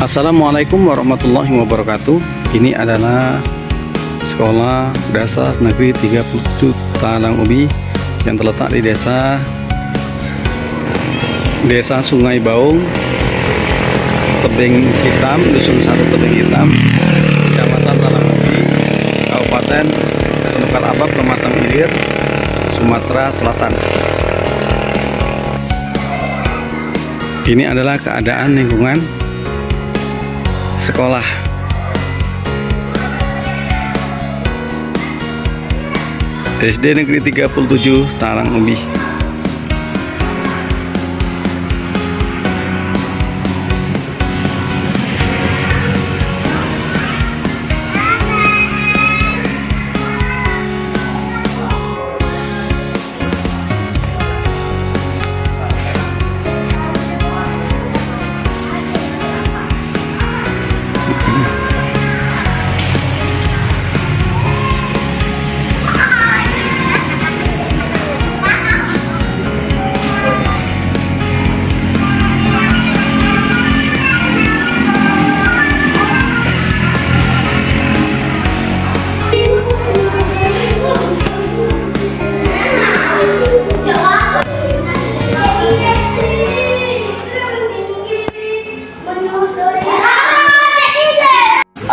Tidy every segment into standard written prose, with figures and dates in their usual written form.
Assalamualaikum warahmatullahi wabarakatuh. Ini adalah Sekolah Dasar Negeri 37 Talang Ubi yang terletak di Desa Sungai Baung, Tebing Hitam, Dusun 1 Tebing Hitam, Kecamatan Talang Ubi, Kabupaten Penukar Abab, Pematang Hilir, Sumatera Selatan. Ini adalah keadaan lingkungan sekolah. SD Negeri 37 Talang Ubi.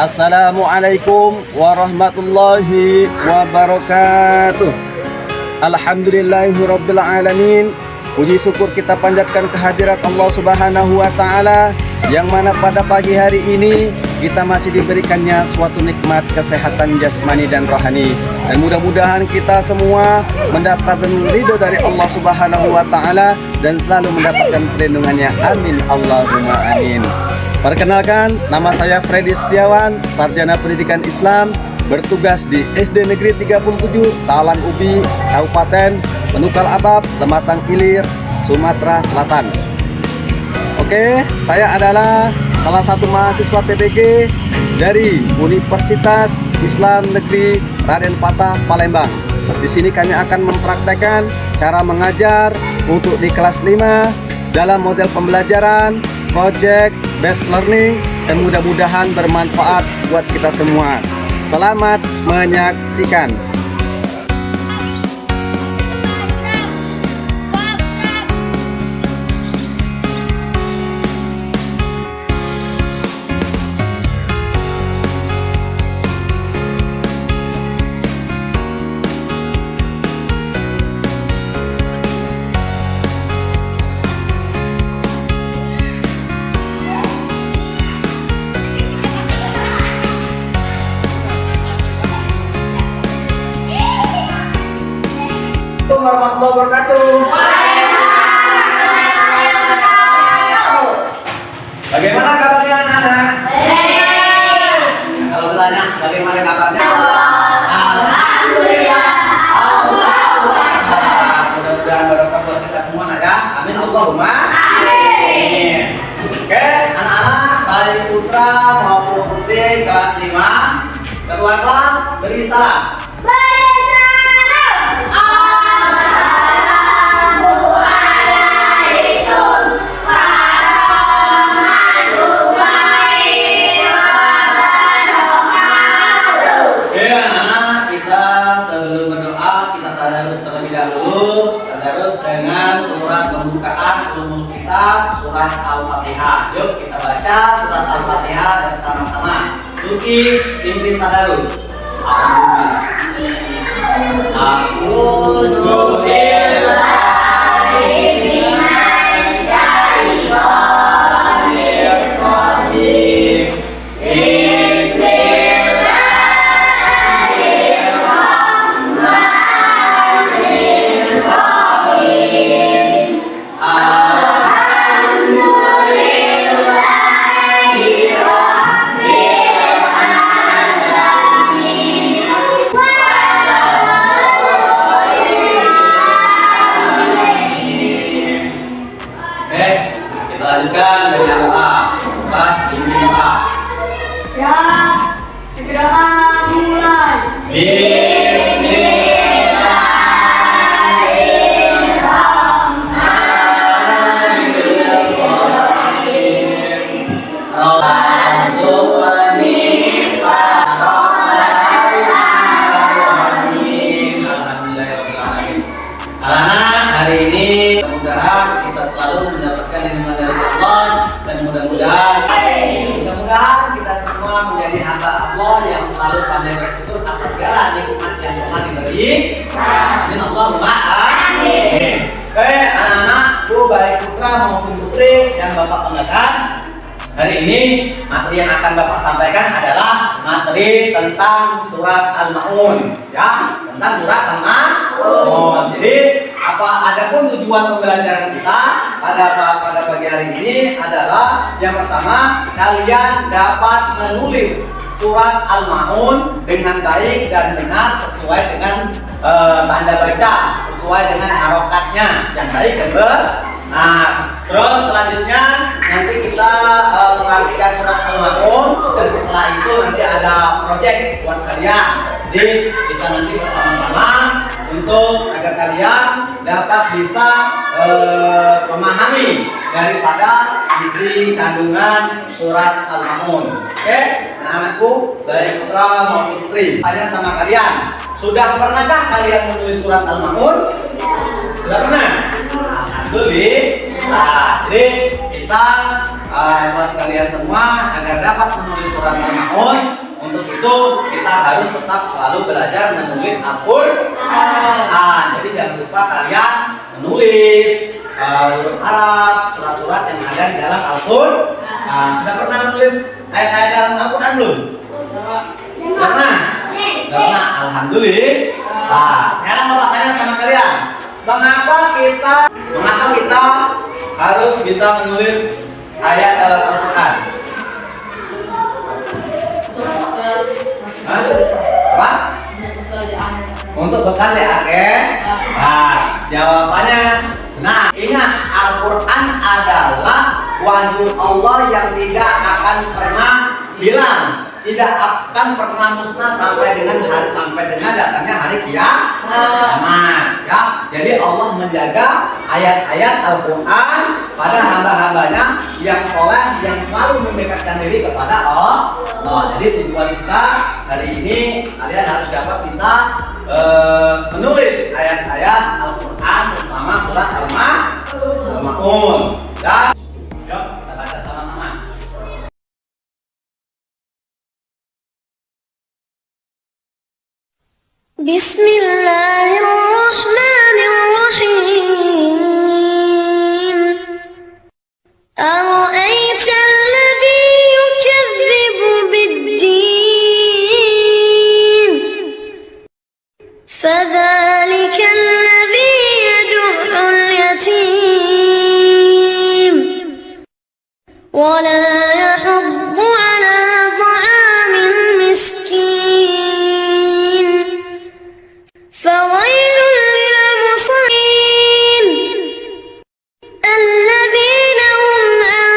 Assalamualaikum warahmatullahi wabarakatuh. Alhamdulillahirabbil alamin. Puji syukur kita panjatkan kehadirat Allah Subhanahu wa taala yang mana pada pagi hari ini kita masih diberikannya suatu nikmat kesehatan jasmani dan rohani, dan mudah-mudahan kita semua mendapatkan ridho dari Allah Subhanahu wa taala dan selalu mendapatkan perlindungannya. Amin Allahumma amin. Perkenalkan, nama saya Freddy Setiawan, Sarjana Pendidikan Islam, bertugas di SD Negeri 37 Talang Ubi, Kabupaten Penukar Abab, Pematang Hilir, Sumatera Selatan. Oke, saya adalah salah satu mahasiswa PPG dari Universitas Islam Negeri Raden Patah, Palembang. Di sini kami akan mempraktekkan cara mengajar untuk di kelas 5 dalam model pembelajaran project based learning, dan mudah-mudahan bermanfaat buat kita semua. Selamat menyaksikan. Warahmatullahi wabarakatuh. Bagaimana kabarnya anak-anak? Kalau bertanya bagaimana kabarnya? Alhamdulillah. Mudah-mudahan barokah buat kita semua ya. Amin Allahumma amin. Oke, anak-anak baik putra maupun putri kelas 5, ketua kelas beri salam. Tadarus dengan surat pembukaan ulumul kitab, surat Al-Fatihah. Yuk kita baca surat Al-Fatihah dan sama-sama. Tuki pimpin tadarus. A'udzu billahi minasy syaithanir rajim. Kita lanjutkan dengan doa. Pas ini doa. Ya, segera mulai. Bismillahirrahmanirrahim. amin. Amin Allahumma amin. Oke, anak-anak, Bu, baik putra maupun putri yang Bapak banggakan, hari ini materi yang akan Bapak sampaikan adalah materi tentang surat Al-Maun, ya, tentang surat Al-Maun. Jadi, adapun tujuan pembelajaran kita pada pagi hari ini adalah yang pertama, kalian dapat menulis surat Al-Maun dengan baik dan benar sesuai dengan tanda baca, sesuai dengan harokatnya yang baik dan benar. Nah, terus selanjutnya nanti kita mengartikan surat Al-Maun dan setelah itu nanti ada project buat kalian. Jadi kita nanti bersama-sama untuk agar kalian dapat bisa memahami daripada isi kandungan surat Al-Maun. Oke, anak-anakku, baik putra maupun putri, tanya sama kalian, sudah pernahkah kalian menulis surat Al-Maun? Sudah pernah? Alhamdulillah. Nah, jadi kita buat kalian semua agar dapat menulis surat Al-Maun. Untuk itu kita harus tetap selalu belajar menulis Al-Quran. Jadi jangan lupa kalian menulis huruf Arab, surat-surat yang ada di dalam Al-Quran. Sudah pernah menulis ayat-ayat dalam Al-Quran belum? Pernah? Pernah. Alhamdulillah. Nah, sekarang Bapak tanya sama kalian, mengapa kita harus bisa menulis ayat dalam Al-Quran? Apa? Untuk bekal di akhir. Nah, jawabannya, nah, ingat, Al-Quran adalah wahyu Allah yang tidak akan pernah hilang, tidak akan pernah musnah sampai dengan datangnya hari kiamat. Ya, jadi Allah menjaga ayat-ayat Al-Quran pada hamba-hambanya yang soleh, yang selalu mendekatkan diri kepada Allah. Jadi tujuan kita hari ini kalian harus dapat bisa menulis ayat-ayat Al-Quran terutama surat Al-Maun. Dan yuk kita baca sama-sama. Bismillahirrahmanirrahim. Ara'aita alladhi yukadzibu bid-din, fadhalika alladhi yad'u al-yatim wa la yahuddu ala ta'amil miskin. فويل للمصلين الذين هم عن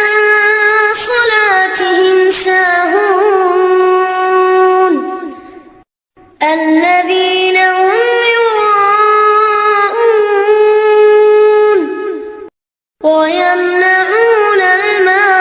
صلاتهم ساهون الذين هم يراءون ويمنعون الماعون.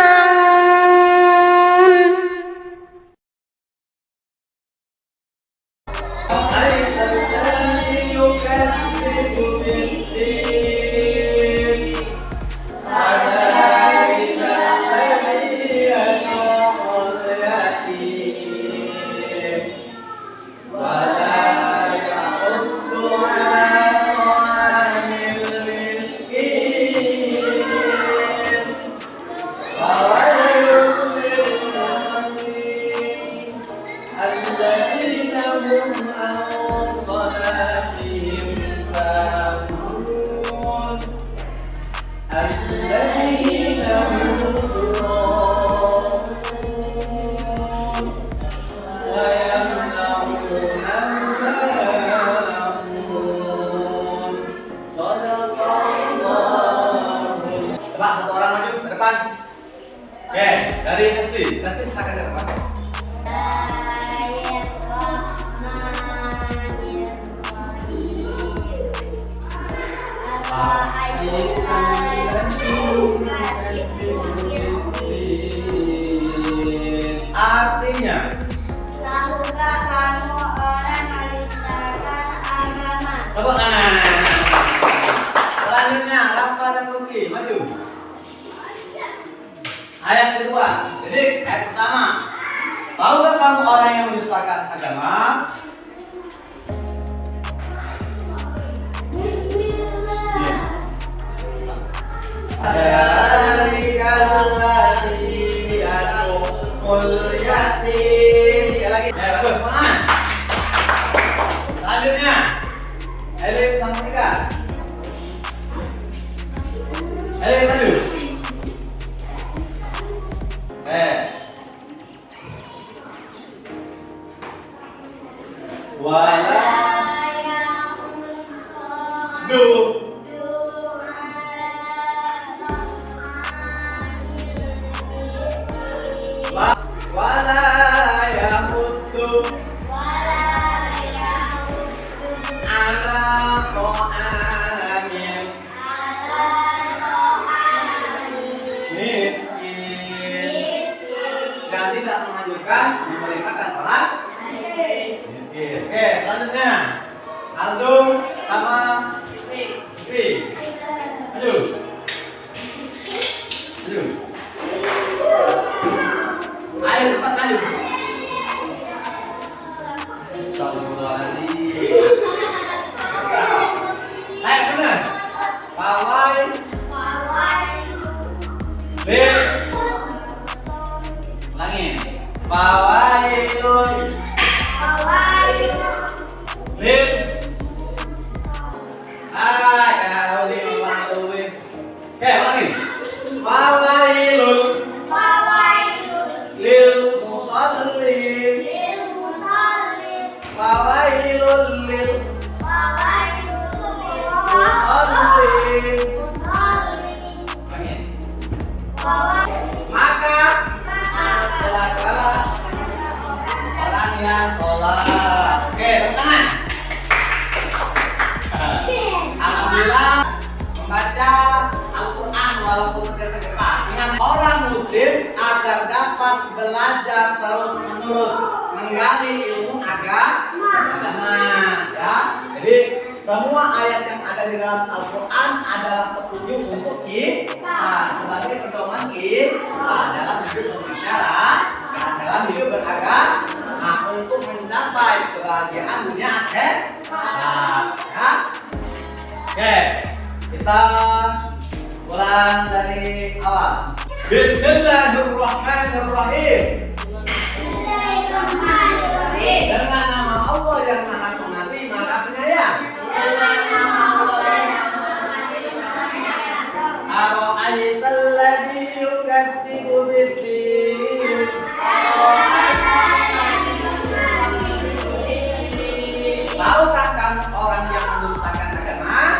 الذين هم عن صلاتهم ساهون الذين هم يراءون ويمنعون الماعون. Shadaqallahu. Coba satu orang maju ke depan. Oke, dari sesi silakan ke depan. Artinya, tahukah kamu orang menistakan agama? tepuk tangan. Selanjutnya, Rafa dan Luki maju. Ayat kedua. Jadi ayat pertama, tahukah kamu orang yang menistakan agama? Dzalikal ladzi yad'ul yatim. Sekali lagi. Ya, bagus. Semangat. Selanjutnya Elif sama Tika. Elif maju. Wala du wala yahuddu ala ta'amil miskin dan tidak menganjurkan memberi makan orang miskin. Oke, selanjutnya Aldung sama Fikri. Maju. Maju. Ayo cepat maju. Astagfirullahaladzim. Ayo benar. Pawai. Lil. Ulangi. Fawailun. Lil. Oke, ulangi. Fawailun. Lil musallin. Fawailun lil musallin. Ulangi. Maka celakalah orang yang sholat. Oke, tepuk tangan. Alhamdulillah membaca Al-Quran walaupun tergesa-gesa. Ingat orang muslim agar dapat belajar terus menerus menggali ilmu agama. Ya, jadi semua ayat yang ada di dalam Al-Quran adalah petunjuk untuk kita sebagai pedoman kita dalam hidup berbicara dan dalam hidup beragama untuk mencapai kebahagiaan dunia akhirat. Ya. Oke, kita ulang dari awal. Bismillahirrahmanirrahim. Dengan nama Allah yang Maha Pengasih, Maha Penyayang. Ara'aital ladzi yukadzibu bid-din. Tahukah kamu orang yang mendustakan agama?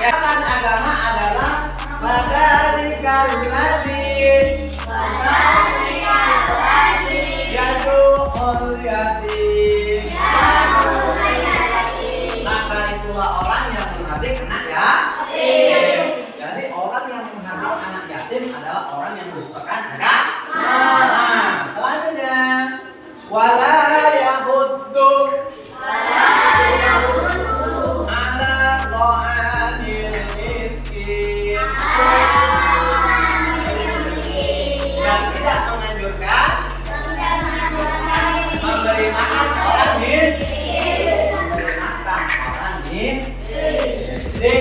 Keyakinan agama adalah fadzalikal ladzi yad'ul yatim. Maka itulah orang yang menghardik anak yatim. Jadi orang yang menghardik anak yatim adalah orang yang mendustakan agama. Nah, selanjutnya wala yahuddu ala ta'amil miskin. Dan tidak menganjurkan memberi makan orang miskin. Makan orang miskin. Jadi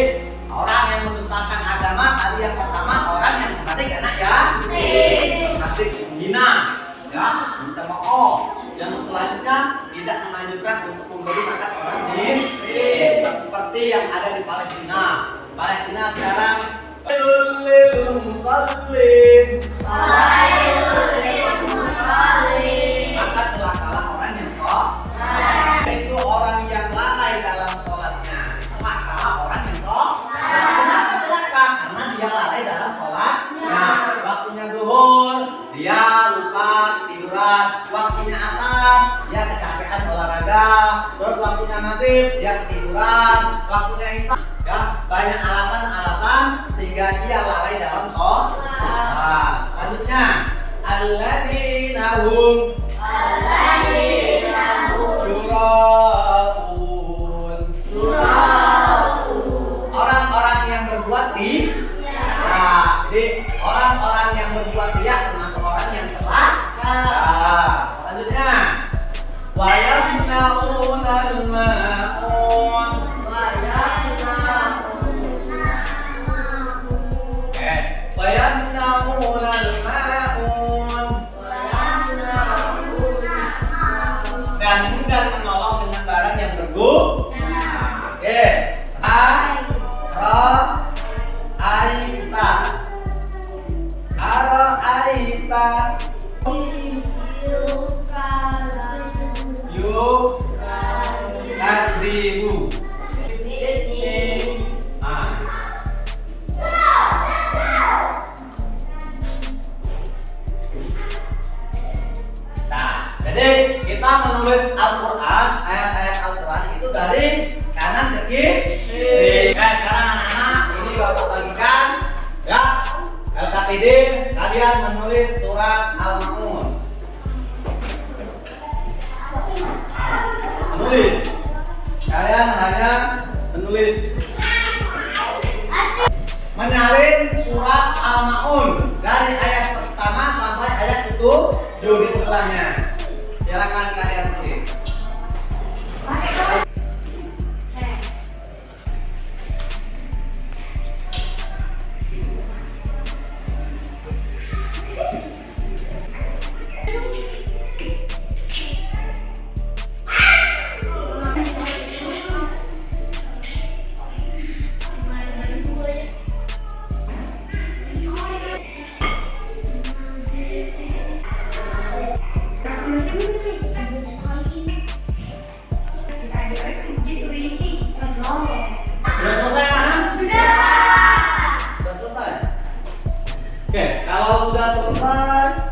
orang yang mendustakan agama tadi yang pertama orang yang menghardik anak yatim, menghardik menghina, ya, mencemooh. Yang selanjutnya tidak menganjurkan untuk memberi makan orang miskin, seperti yang ada di Palestina. Palestina sekarang lil musallin. Maka celakalah orang yang sholat. Itu orang yang lalai dalam sholatnya. Celakalah orang yang sholat. Kenapa celaka? Karena dia lalai dalam sholatnya. Waktunya zuhur dia lupa tiduran. Waktunya asar dia kecapean olahraga. Terus waktunya maghrib dia ketiduran. Waktunya isya ya banyak alasan-alasan sehingga dia lalai dalam sholat. Selanjutnya alladzina hum yuraun. Orang-orang yang berbuat riya. Nah, jadi orang-orang yang berbuat riya termasuk orang yang celaka. Selanjutnya wa yamna'unal ma'un. Yuk kadimu. Ah. Nah, jadi kita menulis Al-Quran, ayat-ayat Al-Quran itu dari kanan ke kiri. Sekarang anak-anak ini bapak bagikan ya. LKPD kalian menulis surat Al-Ma'un. Menulis. Kalian hanya menulis. Menyalin surat Al-Ma'un dari ayat pertama sampai ayat itu di sebelahnya. Silakan kalian tulis. Sudah selesai, anak? Sudah selesai. Oke, kalau sudah selesai,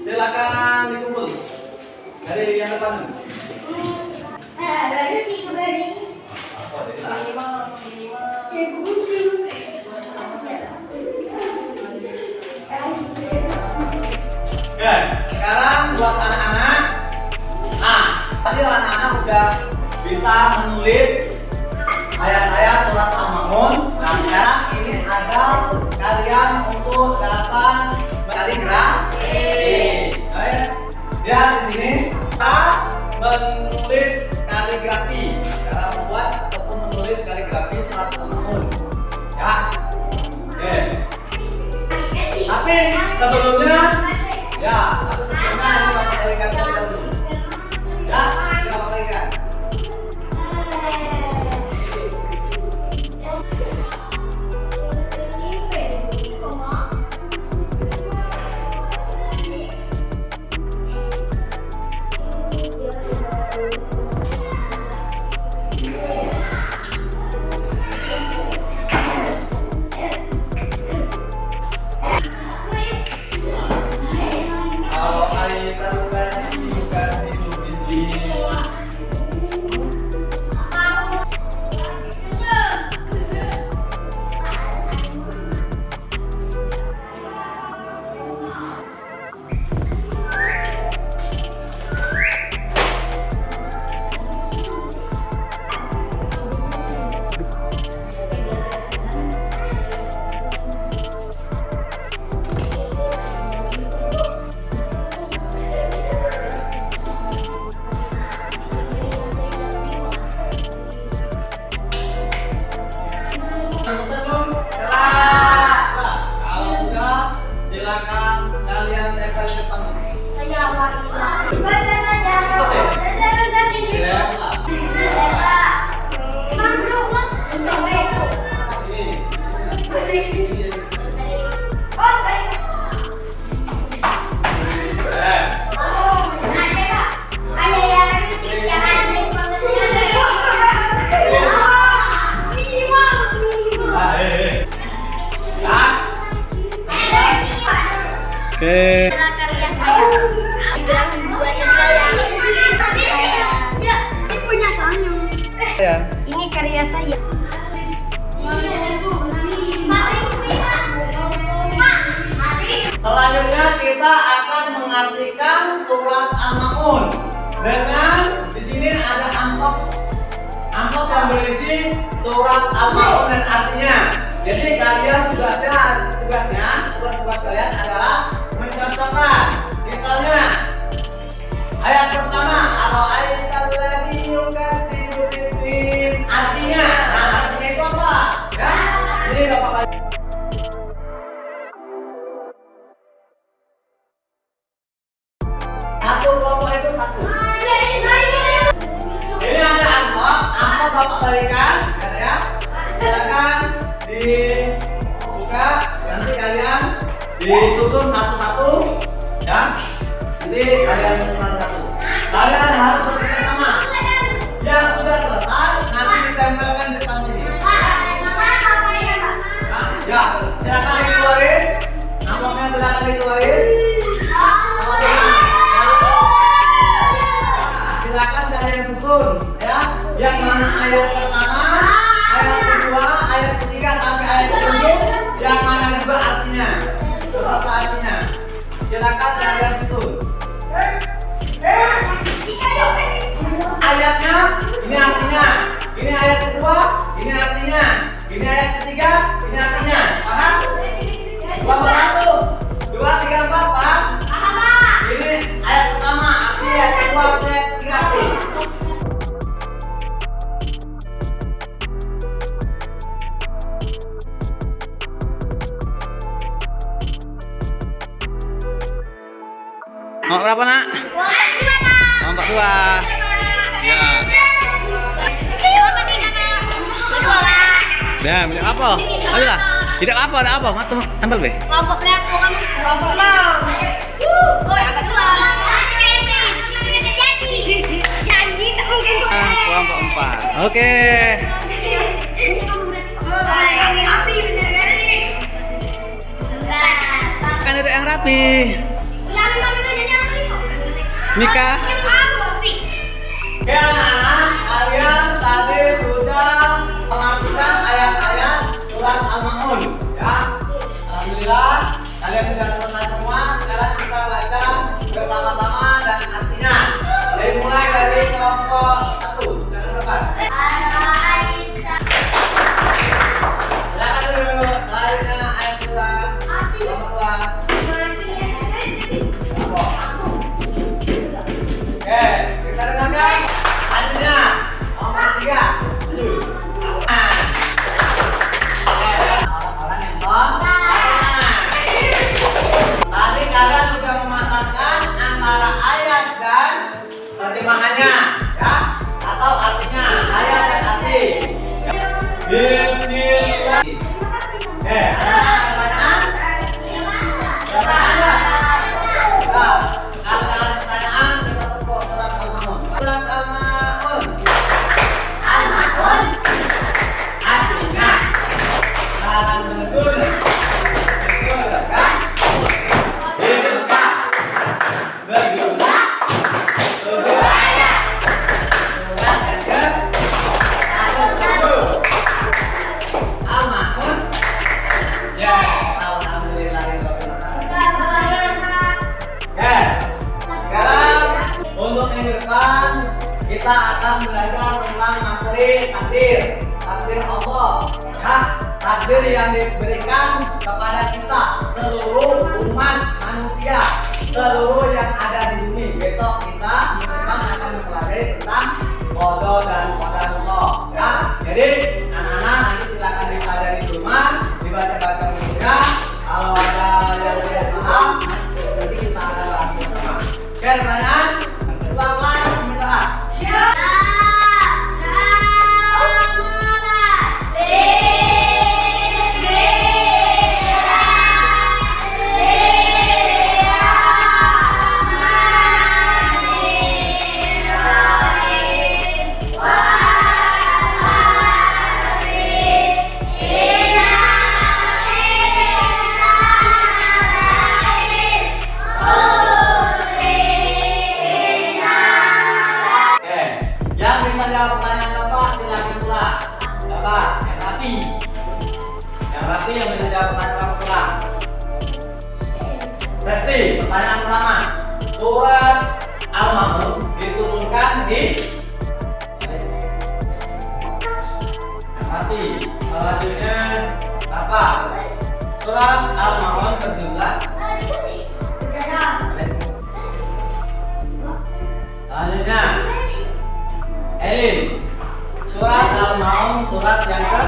silakan dikumpul dari yang depan. Oke, sekarang buat anak-anak. Nah, tadi anak-anak udah bisa menulis ayat-ayat surat Al-Ma'un. Nah, sekarang ini ada kalian untuk dapat kaligrafi. Lihat di sini, kita menulis kaligrafi. Cara membuat ataupun menulis kaligrafi surat Al-Ma'un. Ya. Oke. Tapi sebelumnya, ya, tapi sebelumnya ini bapak kalikan terlebih dahulu. Ya, ini bapak kalikan. Kalau kalian tadi bukan itu binti. Selesai belum? Nah, kalau sudah, silakan kalian tempel di depan. Oke. Karya saya. Kaligrafi buatan saya. Ini punya soalnya. Ya. Ini karya saya. Selanjutnya kita akan mengartikan surat Al-Ma'un dengan di sini ada amplop yang berisi surat Al-Ma'un dan artinya. Jadi kalian tugas kalian adalah mencocokkan. Misalnya ayat pertama atau ayat lagi artinya. Nah, artinya itu apa? Ya, ini bapak. Satu kelompok itu satu. Ini ada amplop bapak balikan, ya. Silakan dibuka, nanti kalian disusun satu-satu ya. Jadi kalian satu-satu. Kalian harus bekerja sama. Yang sudah selesai nanti ditempelkan di depan sini. Ya, silakan dikeluarin. Amplopnya silakan dikeluarin. Sama dengan ya. Silakan kalian susun ya. Yang mana ayat pertama, ayat kedua, ayat ketiga sampai ayat ketujuh, yang mana juga artinya, beserta artinya. Silakan kalian susun. Ayatnya, ini artinya. Ini ayat kedua, ini artinya. Ini ayat ketiga, ini artinya. Paham? Nomor 1, 2, 3, 4, paham? Ini ayat pertama, arti ayat kedua, ayat ketiga, arti. Nomor berapa, Nak? Nomor 2. Ya. Ya, milih apa? Ayolah. Tidak apa, ada apa? Mat, tampil be. Kelompok berapa kamu? Kelompok 6. Kelompok 4. Oke. Kan duduk yang rapi. Mika. Oke anak-anak, kalian tadi sudah mengartikan ayat-ayat surat Al-Ma'un ya. Alhamdulillah kalian sudah selesai semua. Sekarang kita baca bersama-sama dan artinya. Jadi mulai dari kelompok 1. Silakan depan. Silakan dulu. Selanjutnya ayat surat kelompok 2. Oke, kita dengarkan selanjutnya nomor 3. Orang yang tadi kalian sudah memasangkan antara ayat dan terjemahannya ya, atau artinya ayat dan arti. Bismillah. Ada pertanyaan? Berapa ada? Ada pertanyaan kita tepuk surat Al-Ma'un. Surat Al-Ma'un. Al-Ma'un. Artinya dalam betul kan? Berguna. Berguna. Berguna. Surat yang ke-1. Al-Ma'un. Ya, alhamdulillah. Oke, sekarang untuk minggu depan kita akan belajar tentang materi takdir, takdir Allah, ya, takdir yang diberikan kepada kita seluruh umat manusia, seluruh yang ada di bumi. Besok kita memang akan mempelajari tentang qada dan qadarullah, ya. Jadi anak-anak nanti silakan dipelajari di rumah, dibaca-baca bukunya. Kalau ada yang tidak paham, nanti kita akan bahas bersama. Oke, pertanyaan? Selamat mendengar. Yang bisa jawab pertanyaan Bapak silakan pulang. Bapak yang rapi. Yang rapi yang bisa jawab pertanyaan Bapak pulang. Sesi pertanyaan pertama. Surat Al-Ma'un diturunkan di yang rapi. Selanjutnya apa? Surat Al-Ma'un berjumlah. Selanjutnya Elin, surat Al-Ma'un surat yang ke